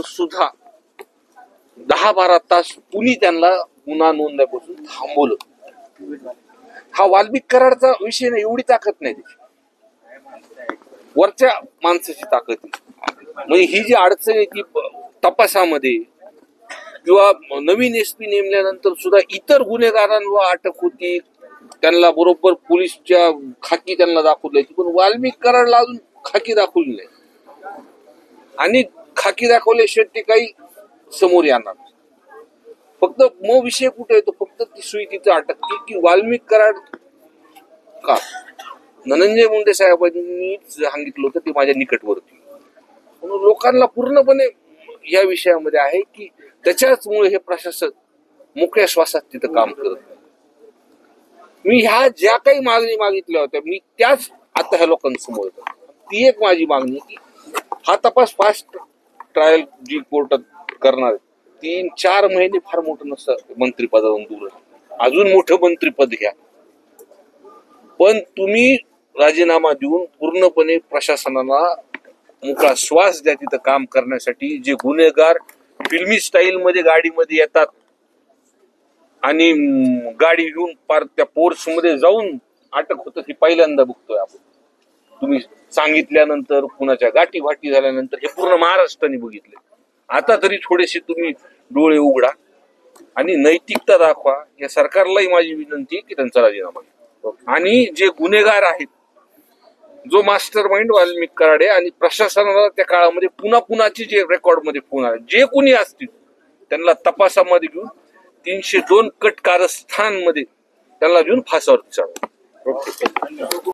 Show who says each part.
Speaker 1: सुद्धा 10-12 तास कुणी त्यांना गुन्हा नोंदण्यापासून थांबवलं. हा वाल्मिक कराडचा विषय नाही, एवढी ताकद नाही त्याची, वरच्या माणसाची ताकद आहे. म्हणजे ही जी अडचण आहे ती तपासामध्ये किंवा नवीन एसपी नेमल्यानंतर सुद्धा इतर गुन्हेगारांवर अटक होती, त्यांना बरोबर पोलीसच्या खाकी त्यांना दाखवली, पण वाल्मिक कराडला अजून खाकी दाखवली नाही आणि खाकी दाखवल्याशिवाय ते काही समोर येणार. फक्त मग विषय कुठे येतो, फक्त ती सुई तिथं अटकते की वाल्मिक कराड का. धनंजय मुंडे साहेबांनी सांगितलं होतं ते माझ्या निकटवर्ती, म्हणून लोकांना पूर्णपणे या विषयामध्ये आहे की त्याच्याचमुळे हे प्रशासन मोकळ्या श्वासात तिथं काम करत नाही. मी ह्या ज्या काही मागणी मागितल्या होत्या मी त्याच आता ह्या लोकांसमोर येतात. ती एक माझी मागणी की हा तपास फास्ट ट्रायल जी कोर्टात करणार 3-4 महिने फार मोठं नसतं मंत्रिपदावरून दूर, अजून मोठं मंत्रिपद घ्या, पण तुम्ही राजीनामा देऊन पूर्णपणे प्रशासनाला मोकळा श्वास द्या तिथं काम करण्यासाठी. जे गुन्हेगार फिल्मी स्टाईल मध्ये गाडीमध्ये येतात आणि गाडी घेऊन पार त्या पोर्स मध्ये जाऊन अटक होतं हे पहिल्यांदा बघतोय आपण. तुम्ही सांगितल्यानंतर कुणाच्या गाठी भाटी झाल्यानंतर हे पूर्ण महाराष्ट्राने बघितले. आता तरी थोडेसे तुम्ही डोळे उघडा आणि नैतिकता दाखवा. या सरकारलाही माझी विनंती आहे की त्यांचा राजीनामा घ्या. आणि जे गुन्हेगार आहेत, जो मास्टर माइंड वाल्मिक कराड आहे आणि प्रशासनाला त्या काळामध्ये पुन्हा जे रेकॉर्ड मध्ये फोन आले, जे कुणी असतील त्यांना तपासामध्ये घेऊन 302 कट कारस्थान मध्ये त्यांना घेऊन फासावरती चढवा.